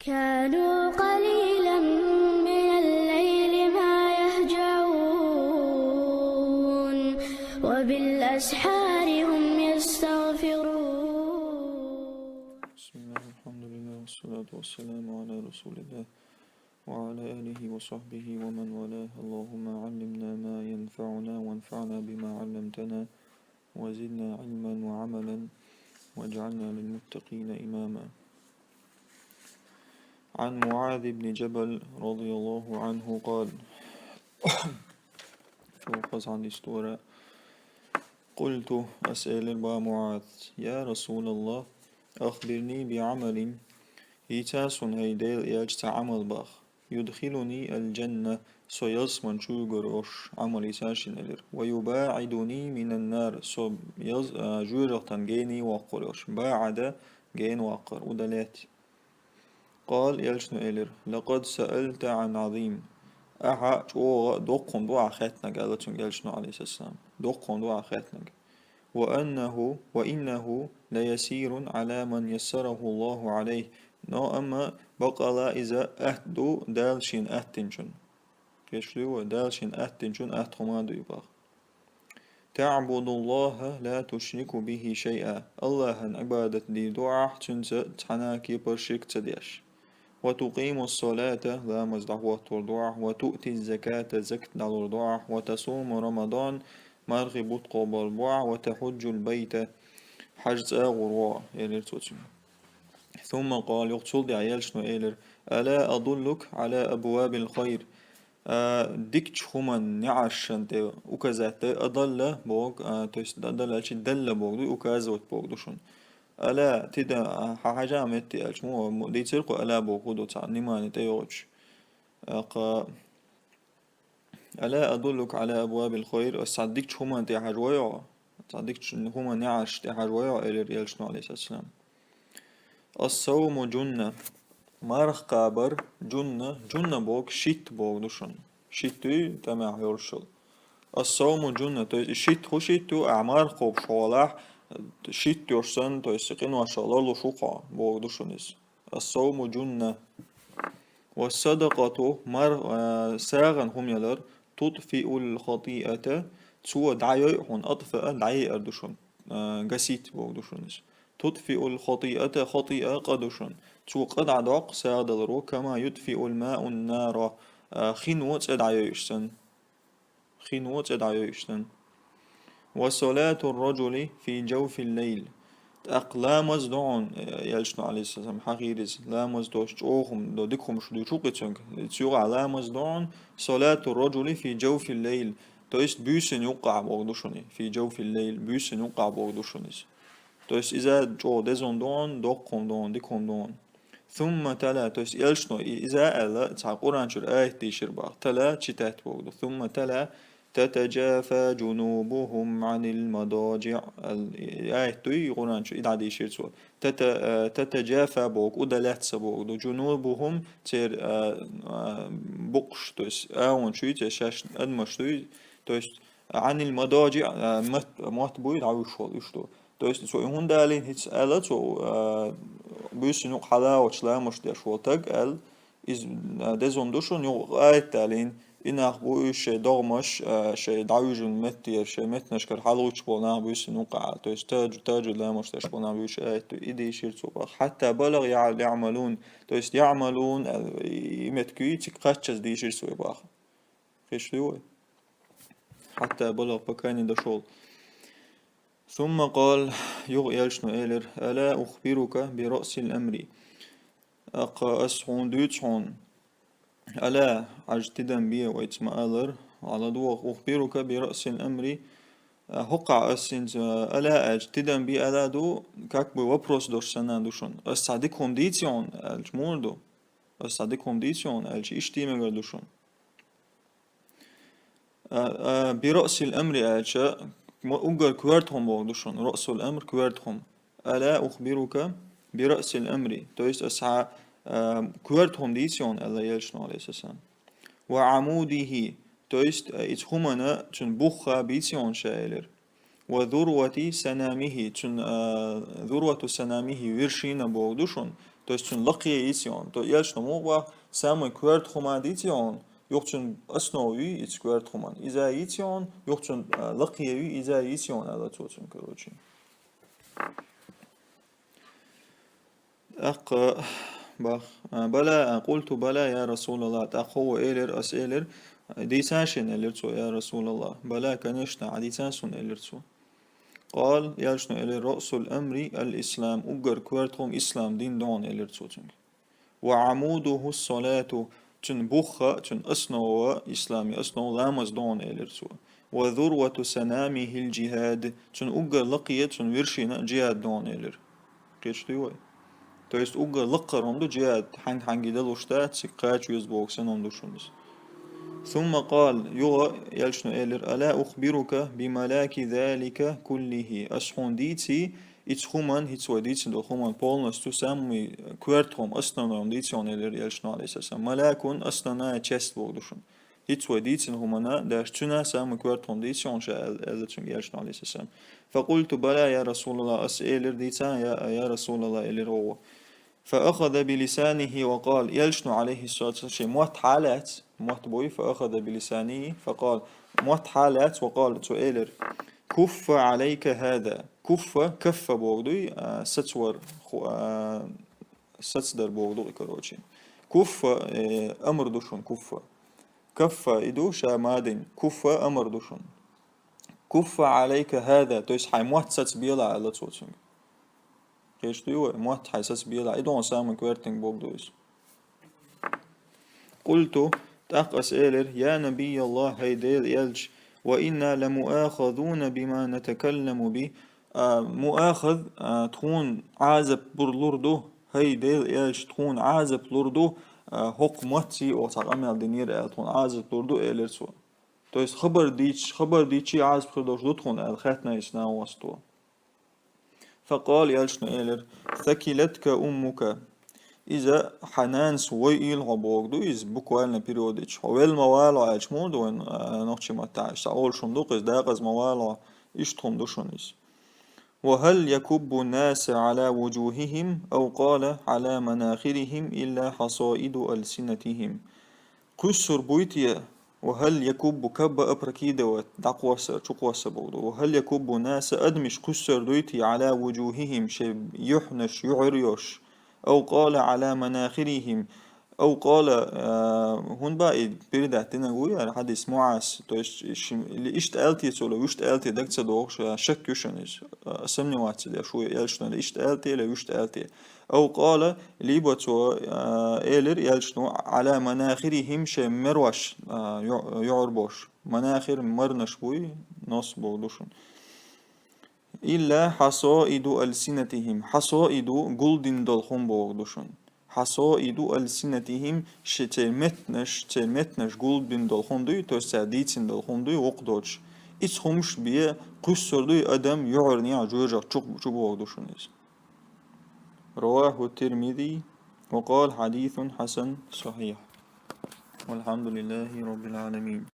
كانوا قليلا من الليل ما يهجعون وبالأسحار هم يستغفرون. بسم الله الحمد لله والصلاة والسلام على رسول الله وعلى آله وصحبه ومن والاه. اللهم علمنا ما ينفعنا وانفعنا بما علمتنا وزدنا علما وعملا واجعلنا للمتقين إماما. عن معاذ بن جبل رضي الله عنه قال فوقز عن السورة قلت أسأل معاذ يا رسول الله أخبرني بعمل هيتاس هيديل ياجت عمل باخ يدخلني الجنة سيص من شوغروش عمل يساشن إلر ويباعدني من النار سو جورغتن جيني وقروش باعد جين وقر ودلاتي. قال يلشن إلر لقد سألت عن عظيم أها جو دوقهم دعا خاتنا قالتون يلشن عليه السلام دوقهم دعا خاتنا وإنه ليسير على من يسره الله عليه نو أما بقى إذا أهدو دالشين أهتنشن كشلو دالشين أهتنشن أهتخمادو يباغ تعبد الله لا تشرك به شيئا الله عبادة دي دعا تنسى تحناكي برشك تديش وتقيم الصلاة لا مزدحوة الدعاء وتؤتي الزكاة زكت الدعاء وتصوم رمضان مرغب قبل البوع وتحج البيت حجز غروا ثم قال يقتل بعيال شنو إيلر ألا أدلك على أبواب الخير ديكش هما نعش انت وكذا أضل بوق تيس أضل أشي دل بوق دو وكذا بوق دوشون ألا تدا حاجة عملتي أشمو دي تلقى ألا بوق دو تاع نيمان تيوش ألا أدلك على أبواب الخير أصدقش هما انت حجويا صدقش هما نعش تي حجويا إلى ريال شنو عليه السلام. الصوم جنة مرخ قابر جنة بوك شيت بوك دوشن شيتو تمع يرشل الصوم جنة تو شيت هو شيتو أعمار خوب شوالح شيت يرسن تو يسقين وشالله لشوقا بوك دوشنس الصوم جنة والصدقة مر ساغن هم يلر تطفئ الخطيئة تسوى دعاية هون أطفئ دعاية أردوشن قسيت بوك دوشنس تطفئ الخطيئة خطيئة قدوشن تسوى قد عداق سادلرو كما يطفئ الماء النار خينوت أدعاية يشتن خينوت أدعاية يشتن وصلاة الرجل في جوف الليل أقلامز دون يلشنو عليه السلام حقيرز لامز دوش أوهم دو ديكهم شو شوقتشنك تسيوغ علامز دون صلاة الرجل في جوف الليل تويست بيسن يوقع بوغدوشوني في جوف الليل بيسن يوقع بوغدوشونيس تويست إذا جو ديزون دون دوقهم دون ديكهم دون ثم تلا تويست يلشنو إذا ألا تسع قرآن شر آية تيشر باغ تلا تشتات بوغدو ثم تلا تتجافى جنوبهم عن المضاجع الآية توي قرآن شو إدعى ديشير سوا تتجافى بوك ودلات سبوك دو جنوبهم تير بقش تويس آون شوي تشاش أدمش توي تويس عن المضاجع مات بوي دعوي شوال يشتو تويس سو هون دالين هيتس ألا سو بيس نوق حلاوة شلامش دير شوال تاق أل إز دزون دوشو نوق آية دالين إنه بويش دغمش شيء دعوجن متير شيء متنشكر حلوش بونا بويش نوقع تويش تاج لا مش تاش بونا بويش تو إيدي شير صباح حتى بلغ يعملون تويش يعملون يمتكوي تكاتشز دي شير صباح فيش لوي حتى بلغ بكاني دشول. ثم قال يلشنو إيلر ألا أخبرك برأس الأمر أقا أسحون دوتشون ألا عجتدن بي ويتما ألر على دو أخبرك برأس الأمر هقع أسنت ألا عجتدن بي ألا دو كاك بو وبروس دوش سنان دوشون أستعدكم ديتيون الجموردو أستعدكم ديتيون الج إشتي مغر دوشون برأس الأمر ألج أقر كوارتهم بو دوشون رأس الأمر كوارتهم ألا أخبرك برأس الأمر تويست أسعى كوارتهم ديتيون ألا يلشنو عليه السلام وعموده تويست إتهمنا تن بخا بيتيون شايلر وذروة سنامه تن ذروة سنامه ورشين بوغدوشون То есть чун лакия итион, то яльшно могва самый кверт хуман итион, يوقتون основي إتش كوارت خمان إذا يتيون يوقتون لقيه إذا يتيون على توتون كروتشي أق بخ بلا قلت بلا يا رسول الله تأخو إيلر أس إيلر ديساشن إلرتو يا رسول الله بلا كنشنا عديساشن إلرتو قال يالشنو إلر رأس الأمر الإسلام أجر كوارتهم إسلام دين دون إلرتو وعموده الصلاة تن بوخا تن أسنو إسلامي أسنو لامز دون إلرتو وذروة سنامه الجهاد تن أجر لقية تن ورشينا جهاد دون إلر كيش ديوي То есть уга лаккар онду جهاد حنجي دلوشتا سقاش يزبوكسن ондо شونس ثم قال يوغا يلشنو إلر ألا أخبرك بملاك ذلك كله أسحون ديتي إتخومن هيتسوا ديتي دو خومن полностью самый квертхом основном дийти он Элер يلشنو عليه السلام ملاكون основная часть بوغدوشون هيتسوا ديتي همنا داشتنا самый квертхом ديتي он شا يلشنو عليه السلام فقلت بلى يا رسول الله أسئلر ديتا يا رسول الله إلر هو فأخذ بلسانه وقال يلشنو عليه الصلاة والسلام موت حالات موت بوي فأخذ بلسانه فقال موت حالات وقال سؤالر كف عليك هذا كف بوغدوي ستور ستدر بوغدوي كروتشي كف أمر دوشون كف إدو شامادين كف أمر دوشون كف عليك هذا تويس حي موت ستبيلا على توتشن كيش ديو موت حي ستبيلا إدو سامن كويرتين بوغدويس قلت تأقس إيلر يا نبي الله هيديل يلج وإنا لمؤاخذون بما نتكلم به مؤاخذ تكون عازب برلوردو هيديل يلج تكون عازب لوردو حق موتي أو تعمل دينير تكون عازب لوردو إيلر سوا تو есть خبر ديتشي عازب خدوش دتكون الخاتنا يسنا وستو فقال يلشنو إيلر ثكلتك أمك إذا حنان سويل غبوغدو إز بوكوالنا بيريوديش هوال موالو عجمود وين نوتشي متاعش أول شندوق إز داقز موالو إشتهم دوشونيز وهل يكب الناس على وجوههم أو قال على مناخرهم إلا حصائد ألسنتهم كسر بويتيا وهل يكب كب أبركيدة ودعقوسر شقوسر بودو وهل يكب الناس أدمش كسر دويتي على وجوههم شي يحنش يعريوش أو قال على مناخرهم أو قال هون بقى بيرد اعتناقوي على حديث معاس اللي إشت آلتي سولا وشت آلتي دكت صدوخ شك يشنش أسمني واتس دي شو يلشنو اللي إشت آلتي اللي وشت آلتي أو قال ليبتو إيلر يلشنو على مناخرهم شي مروش يعربوش مناخر مرنش بوي نص بودوشن إلا حصائد ألسنتهم حصائد قلدن دلخم بوغدوشن حصائد ألسنتهم تلمتنش قلدن دلخم دوي تساديتن دلخم دوي وقدوش إسهمش بيه قصر دوي أدم يعرني عجوجة چوب بوغدوشن رواه الترمذي وقال حديث حسن صحيح والحمد لله رب العالمين